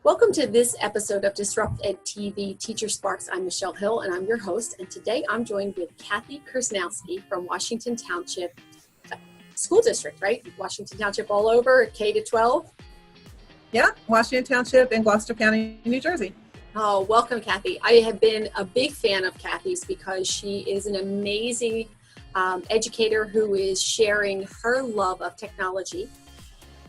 Welcome to this episode of DisruptED TV Teacher Sparks. I'm Michele Hill and I'm your host. And today I'm joined with Kathi Kersznowski from Washington Township School District, right? Washington Township all over, K to 12. Yeah, Washington Township in Gloucester County, New Jersey. Oh, welcome, Kathi. I have been a big fan of Kathi's because she is an amazing educator who is sharing her love of technology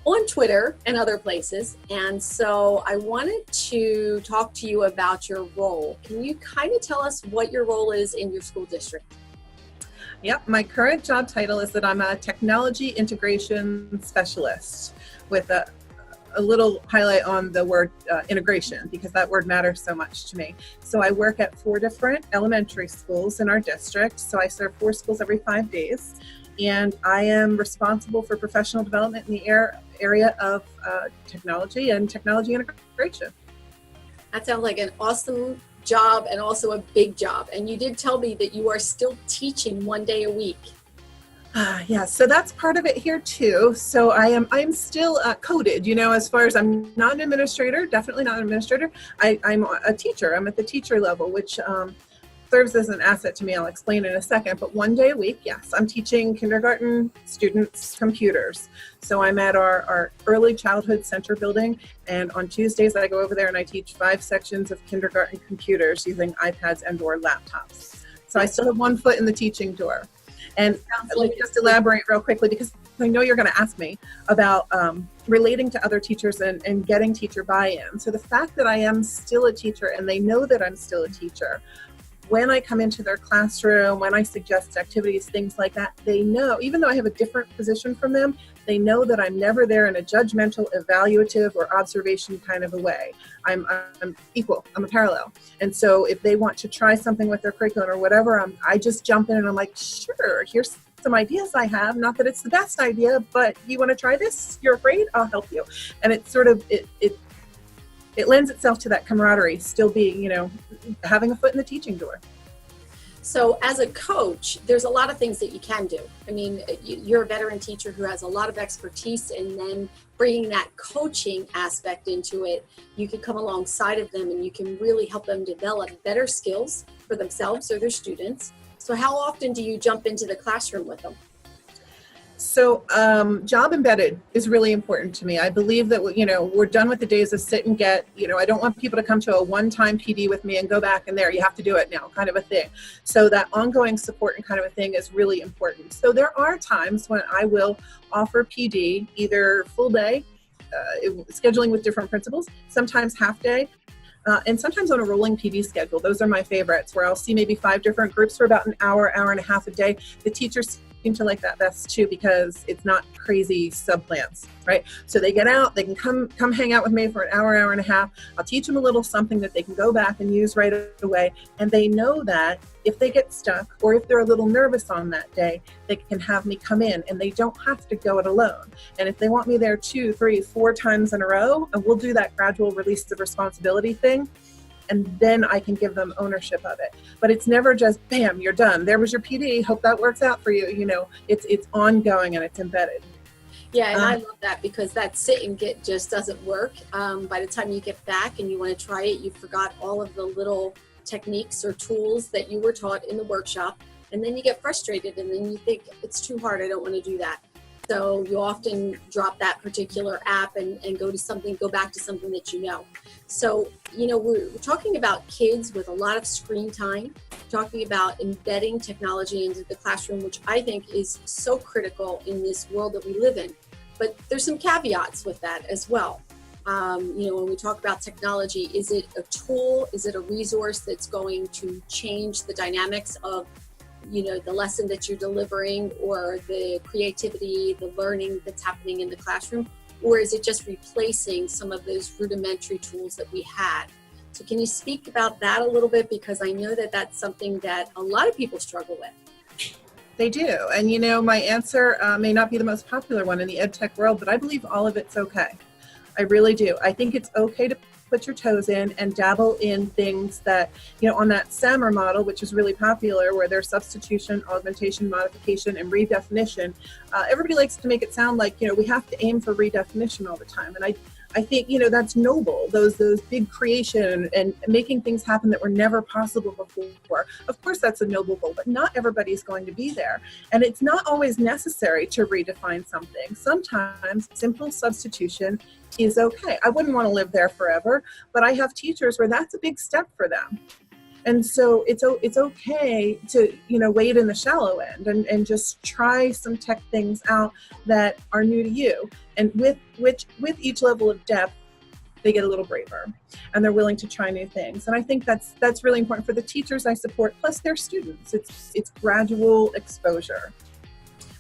on Twitter and other places. And so I wanted to talk to you about your role. Can you kind of tell us what your role is in your school district? Yep, my current job title is that I'm a technology integration specialist with a little highlight on the word integration, because that word matters so much to me. So I work at 4 different elementary schools in our district. So I serve 4 schools every 5 days. And I am responsible for professional development in the area of technology and technology integration. That sounds like an awesome job and also a big job. And you did tell me that you are still teaching 1 day a week. Yeah, so that's part of it here too. So I'm still coded, as far as I'm not an administrator, definitely not an administrator. I'm a teacher. I'm at the teacher level, which serves as an asset to me. I'll explain in a second, but 1 day a week, yes, I'm teaching kindergarten students computers. So I'm at our early childhood center building, and on Tuesdays I go over there and I teach 5 sections of kindergarten computers using iPads and or laptops. So I still have 1 foot in the teaching door. And let me just elaborate real quickly, because I know you're going to ask me about relating to other teachers and getting teacher buy-in. So the fact that I am still a teacher and they know that I'm still a teacher, when I come into their classroom, when I suggest activities, things like that, they know, even though I have a different position from them, they know that I'm never there in a judgmental, evaluative, or observation kind of a way. I'm equal, I'm a parallel. And so if they want to try something with their curriculum or whatever, I just jump in and I'm like, sure, here's some ideas I have. Not that it's the best idea, but you want to try this? You're afraid? I'll help you. And it's sort of, it lends itself to that camaraderie, still being, having a foot in the teaching door. So as a coach, there's a lot of things that you can do. I mean, you're a veteran teacher who has a lot of expertise, and then bringing that coaching aspect into it, you can come alongside of them and you can really help them develop better skills for themselves or their students. So how often do you jump into the classroom with them? So job embedded is really important to me. I believe that, we're done with the days of sit and get, I don't want people to come to a one-time PD with me and go back and there, you have to do it now kind of a thing. So that ongoing support and kind of a thing is really important. So there are times when I will offer PD, either full day, scheduling with different principals, sometimes half day, and sometimes on a rolling PD schedule. Those are my favorites, where I'll see maybe 5 different groups for about an hour, hour and a half a day. The teachers seem to like that best too, because it's not crazy subplans, right? So they get out, they can come hang out with me for an hour, hour and a half. I'll teach them a little something that they can go back and use right away. And they know that if they get stuck or if they're a little nervous on that day, they can have me come in and they don't have to go it alone. And if they want me there 2, 3, 4 times in a row, and we'll do that gradual release of responsibility thing, and then I can give them ownership of it. But it's never just, bam, you're done. There was your PD. Hope that works out for you. It's ongoing and it's embedded. Yeah, and I love that, because that sit and get just doesn't work. By the time you get back and you want to try it, you forgot all of the little techniques or tools that you were taught in the workshop. And then you get frustrated and then you think, it's too hard. I don't want to do that. So you often drop that particular app and go back to something that you know. So, we're talking about kids with a lot of screen time, talking about embedding technology into the classroom, which I think is so critical in this world that we live in. But there's some caveats with that as well. When we talk about technology, is it a tool? Is it a resource that's going to change the dynamics of the lesson that you're delivering, or the creativity, the learning that's happening in the classroom? Or is it just replacing some of those rudimentary tools that we had? So can you speak about that a little bit? Because I know that that's something that a lot of people struggle with. They do. And my answer may not be the most popular one in the ed tech world, but I believe all of it's okay. I really do. I think it's okay to put your toes in and dabble in things that, on that SAMR model, which is really popular, where there's substitution, augmentation, modification, and redefinition. Everybody likes to make it sound like, we have to aim for redefinition all the time. And I think, that's noble, those big creation and making things happen that were never possible before. Of course, that's a noble goal, but not everybody's going to be there. And it's not always necessary to redefine something. Sometimes simple substitution is okay. I wouldn't want to live there forever, but I have teachers where that's a big step for them. And so it's okay to, wade in the shallow end and just try some tech things out that are new to you. And with each level of depth, they get a little braver and they're willing to try new things. And I think that's really important for the teachers I support, plus their students. It's gradual exposure.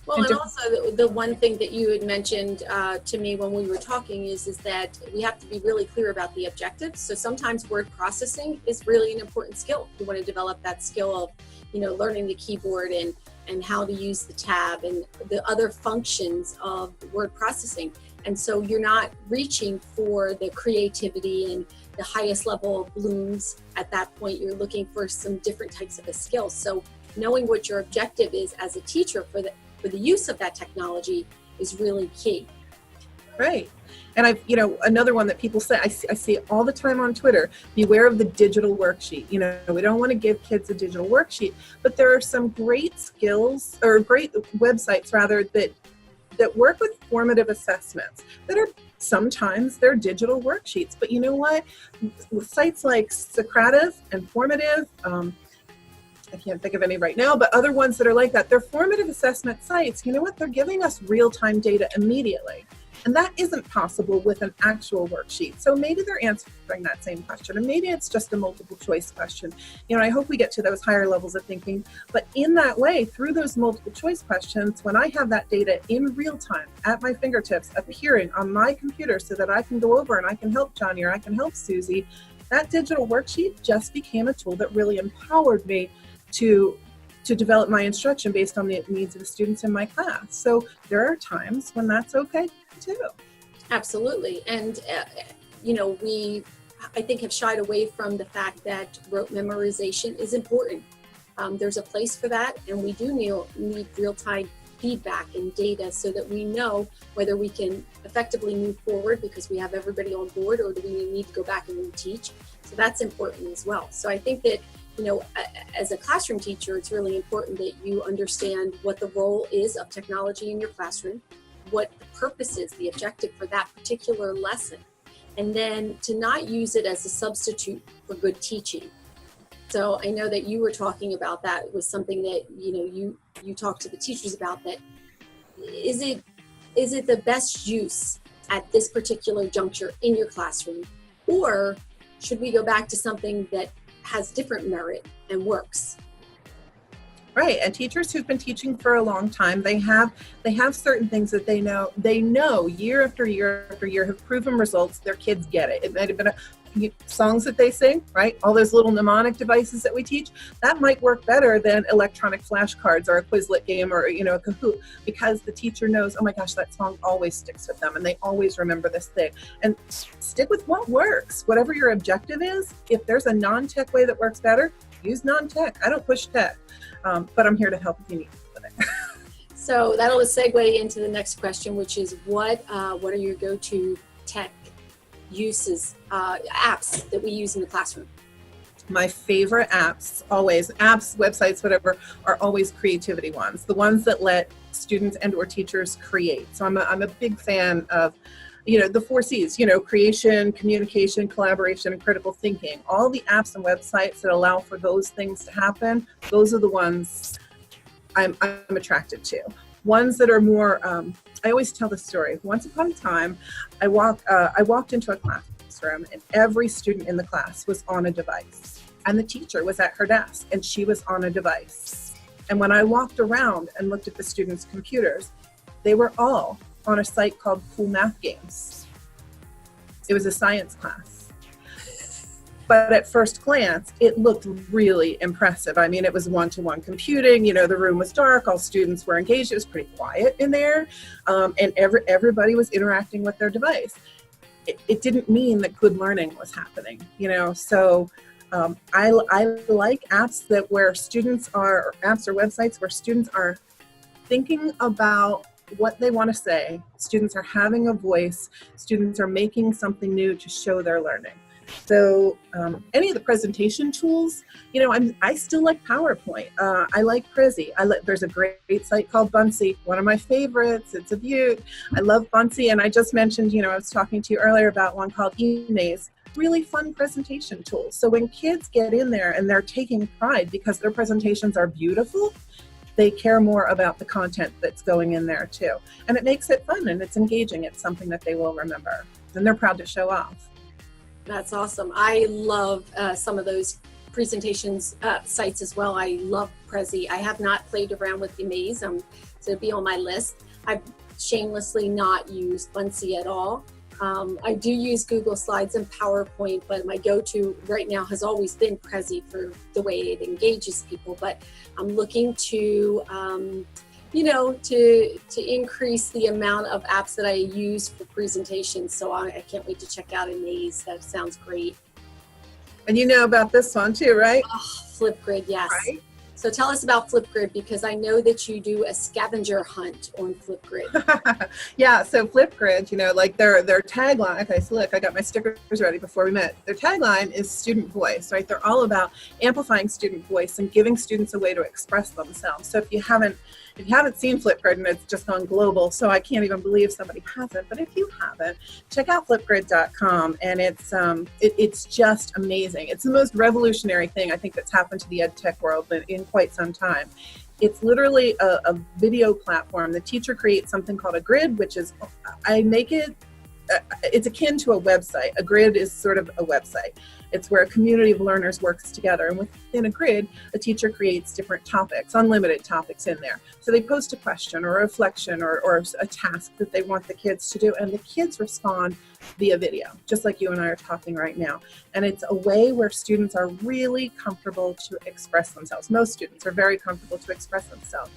Well, and also the one thing that you had mentioned to me when we were talking is that we have to be really clear about the objectives. So sometimes word processing is really an important skill. You want to develop that skill of, learning the keyboard and how to use the tab and the other functions of word processing. And so you're not reaching for the creativity and the highest level of blooms at that point. You're looking for some different types of skills. So knowing what your objective is as a teacher for the use of that technology is really key. Right. And another one that people say, I see it all the time on Twitter, beware of the digital worksheet. We don't want to give kids a digital worksheet, but there are some great skills or great websites rather that work with formative assessments that are sometimes they're digital worksheets. But you know what? Sites like Socrative and Formative, I can't think of any right now, but other ones that are like that, they're formative assessment sites. You know what? They're giving us real-time data immediately. And that isn't possible with an actual worksheet. So maybe they're answering that same question, and maybe it's just a multiple choice question. I hope we get to those higher levels of thinking. But in that way, through those multiple choice questions, when I have that data in real time at my fingertips, appearing on my computer so that I can go over and I can help Johnny or I can help Susie, that digital worksheet just became a tool that really empowered me to develop my instruction based on the needs of the students in my class. So there are times when that's okay too. Absolutely. And, we, I think, have shied away from the fact that rote memorization is important. There's a place for that, and we do need real-time feedback and data so that we know whether we can effectively move forward because we have everybody on board, or do we need to go back and reteach. So that's important as well. So I think that as a classroom teacher, it's really important that you understand what the role is of technology in your classroom, what the purpose is, the objective for that particular lesson, and then to not use it as a substitute for good teaching. So I know that you were talking about that. It was something that, you talked to the teachers about. That is it the best use at this particular juncture in your classroom, or should we go back to something that has different merit and works? Right. And teachers who've been teaching for a long time, they have certain things that they know year after year after year have proven results. Their kids get it. It might have been songs that they sing, right? All those little mnemonic devices that we teach, that might work better than electronic flashcards or a Quizlet game or, a Kahoot, because the teacher knows, oh my gosh, that song always sticks with them and they always remember this thing. And stick with what works. Whatever your objective is, if there's a non-tech way that works better, use non-tech. I don't push tech, but I'm here to help if you need it. So that'll segue into the next question, which is what are your go-to tech uses, apps that we use in the classroom? My favorite apps, websites, whatever, are always creativity ones, the ones that let students and or teachers create. So I'm a big fan of, the 4 C's, creation, communication, collaboration, and critical thinking. All the apps and websites that allow for those things to happen, those are the ones I'm attracted to. Ones that are more, I always tell the story. Once upon a time, I walked into a classroom and every student in the class was on a device. And the teacher was at her desk and she was on a device. And when I walked around and looked at the students' computers, they were all on a site called Cool Math Games. It was a science class. But at first glance, it looked really impressive. I mean, it was one-to-one computing. The room was dark. All students were engaged. It was pretty quiet in there. And everybody was interacting with their device. It didn't mean that good learning was happening, So I like apps where students are, apps or websites where students are thinking about what they want to say. Students are having a voice. Students are making something new to show their learning. So any of the presentation tools, you know, I still like PowerPoint. I like Prezi. There's a great site called Buncee, one of my favorites. It's a beaut. I love Buncee, and I just mentioned, you know, I was talking to you earlier about one called eMaze. Really fun presentation tools. So when kids get in there and they're taking pride because their presentations are beautiful, they care more about the content that's going in there too. And it makes it fun and it's engaging. It's something that they will remember and they're proud to show off. That's awesome. I love some of those presentations sites as well. I love Prezi. I have not played around with eMaze, so it'd be on my list. I've shamelessly not used Buncee at all. I do use Google Slides and PowerPoint, but my go-to right now has always been Prezi for the way it engages people. But I'm looking to, you know, to increase the amount of apps that I use for presentations. So I can't wait to check out eMaze. That sounds great. And you know about this one too, right? Oh, Flipgrid, yes. Right? So tell us about Flipgrid, because I know that you do a scavenger hunt on Flipgrid. Yeah, so Flipgrid, you know, like their tagline, okay, so look, I got my stickers ready before we met. Their tagline is student voice, right? They're all about amplifying student voice and giving students a way to express themselves. So if you haven't seen Flipgrid, and it's just gone global, so I can't even believe somebody hasn't, but if you haven't, check out flipgrid.com, and it's just amazing. It's the most revolutionary thing I think that's happened to the ed tech world in quite some time. It's literally a video platform. The teacher creates something called a grid, which is, it's akin to a website. A grid is sort of a website. It's where a community of learners works together, and within a grid, a teacher creates different topics, unlimited topics in there. So they post a question or a reflection or a task that they want the kids to do, and the kids respond via video, just like you and I are talking right now. And it's a way where students are really comfortable to express themselves. Most students are very comfortable to express themselves.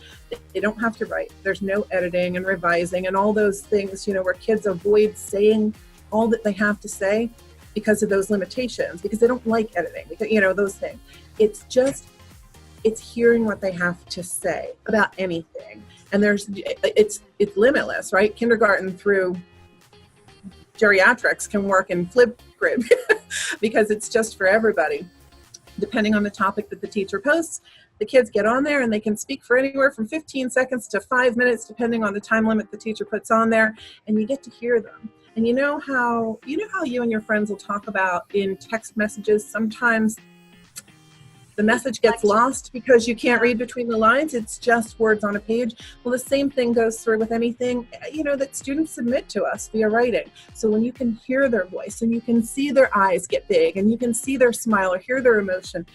They don't have to write. There's no editing and revising and all those things, you know, where kids avoid saying all that they have to say because of those limitations, because they don't like editing, because, you know, those things. It's hearing what they have to say about anything. And it's limitless, right? Kindergarten through geriatrics can work in Flipgrid because it's just for everybody. Depending on the topic that the teacher posts, the kids get on there and they can speak for anywhere from 15 seconds to 5 minutes, depending on the time limit the teacher puts on there, and you get to hear them. And you know how you and your friends will talk about in text messages, sometimes the message gets lost because you can't read between the lines. It's just words on a page. Well, the same thing goes through with anything, you know, that students submit to us via writing. So when you can hear their voice and you can see their eyes get big and you can see their smile or hear their emotion,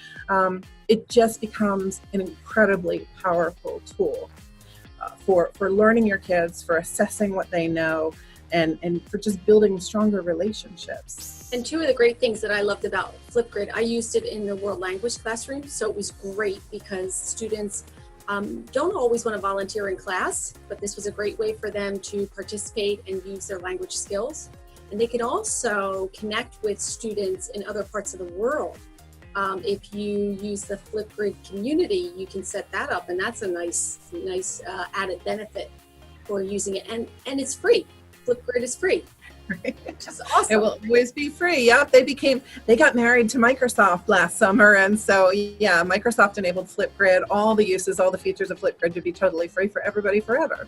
it just becomes an incredibly powerful tool for learning your kids, for assessing what they know, and for just building stronger relationships. And two of the great things that I loved about Flipgrid, I used it in the world language classroom, so it was great because students don't always want to volunteer in class, but this was a great way for them to participate and use their language skills. And they could also connect with students in other parts of the world. If you use the Flipgrid community, you can set that up, and that's a nice added benefit for using it. And it's free. Flipgrid is free. Which is awesome. It will always be free. Yep, they got married to Microsoft last summer, and so yeah, Microsoft enabled Flipgrid, all the uses, all the features of Flipgrid to be totally free for everybody forever.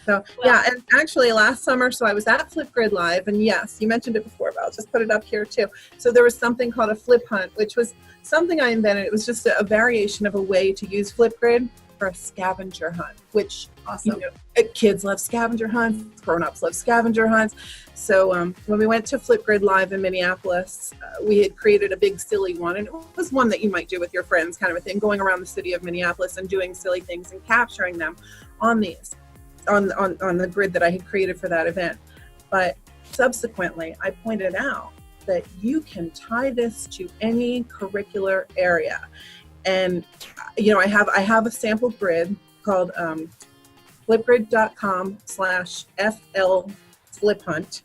So yeah, and actually last summer, so I was at Flipgrid Live, and yes, you mentioned it before, but I'll just put it up here too. So there was something called a flip hunt, which was something I invented. It was just a variation of a way to use Flipgrid for a scavenger hunt, which awesome. You know, kids love scavenger hunts, grown-ups love scavenger hunts. So when we went to Flipgrid Live in Minneapolis, we had created a big silly one, and it was one that you might do with your friends, kind of a thing, going around the city of Minneapolis and doing silly things and capturing them on the grid that I had created for that event. But subsequently, I pointed out that you can tie this to any curricular area. And you know, I have a sample grid called flipgrid.com/FL-fliphunt.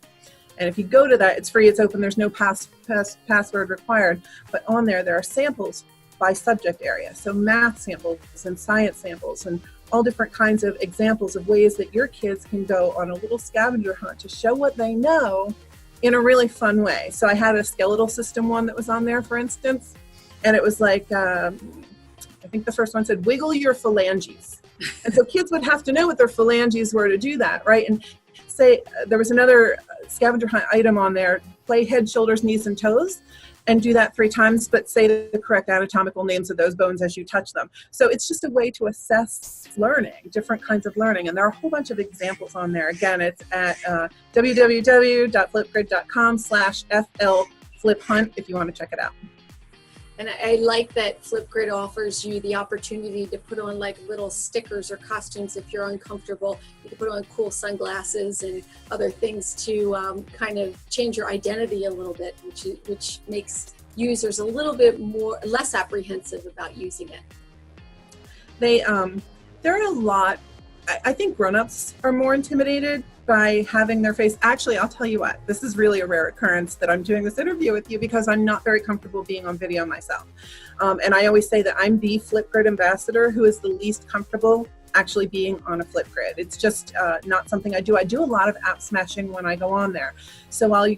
And if you go to that, it's free, it's open, there's no password required. But on there are samples by subject area. So math samples and science samples and all different kinds of examples of ways that your kids can go on a little scavenger hunt to show what they know in a really fun way. So I had a skeletal system one that was on there, for instance, and it was like, I think the first one said, wiggle your phalanges. And so kids would have to know what their phalanges were to do that, right? And say there was another scavenger hunt item on there, play head, shoulders, knees, and toes, and do that 3 times, but say the correct anatomical names of those bones as you touch them. So it's just a way to assess learning, different kinds of learning. And there are a whole bunch of examples on there. Again, it's at www.flipgrid.com/FLFlipHunt if you want to check it out. And I like that Flipgrid offers you the opportunity to put on like little stickers or costumes if you're uncomfortable. You can put on cool sunglasses and other things to kind of change your identity a little bit, which makes users a little bit less apprehensive about using it. There are a lot, I think grown-ups are more intimidated by having their face. Actually, I'll tell you what, this is really a rare occurrence that I'm doing this interview with you because I'm not very comfortable being on video myself. And I always say that I'm the Flipgrid ambassador who is the least comfortable actually being on a Flipgrid. It's just not something I do. I do a lot of app smashing when I go on there. So while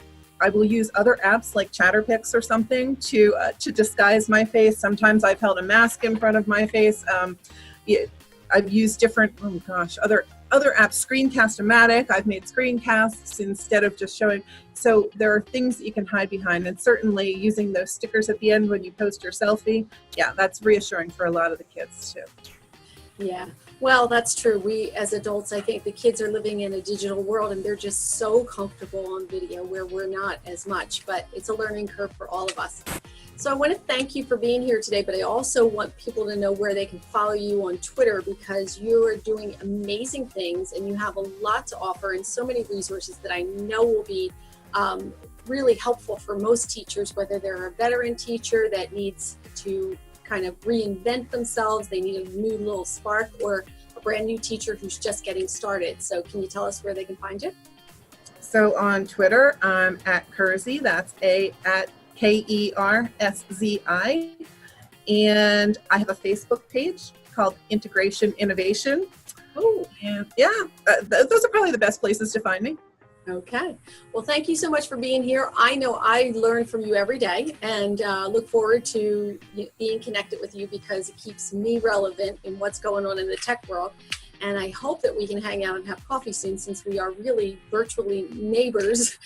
I will use other apps like Chatterpix or something to disguise my face. Sometimes I've held a mask in front of my face. I've used different, other apps, Screencast-O-Matic. I've made screencasts instead of just showing. So there are things that you can hide behind, and certainly using those stickers at the end when you post your selfie, yeah, that's reassuring for a lot of the kids too. Yeah, well, that's true. We as adults, I think the kids are living in a digital world and they're just so comfortable on video where we're not as much, but it's a learning curve for all of us. So I want to thank you for being here today, but I also want people to know where they can follow you on Twitter because you are doing amazing things and you have a lot to offer and so many resources that I know will be really helpful for most teachers, whether they're a veteran teacher that needs to kind of reinvent themselves, they need a new little spark, or a brand new teacher who's just getting started. So can you tell us where they can find you? So on Twitter, I'm at Kerszi, that's at Kerszy, and I have a Facebook page called Integration Innovation. Oh, and yeah, those are probably the best places to find me. Okay. Well, thank you so much for being here. I know I learn from you every day and look forward to being connected with you because it keeps me relevant in what's going on in the tech world. And I hope that we can hang out and have coffee soon since we are really virtually neighbors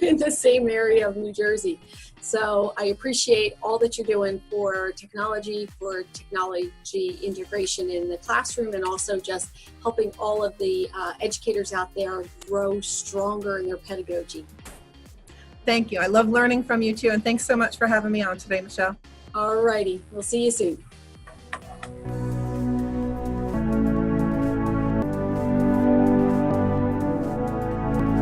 in the same area of New Jersey. So I appreciate all that you're doing for technology integration in the classroom, and also just helping all of the educators out there grow stronger in their pedagogy. Thank you. I love learning from you too. And thanks so much for having me on today, Michele. All righty. We'll see you soon.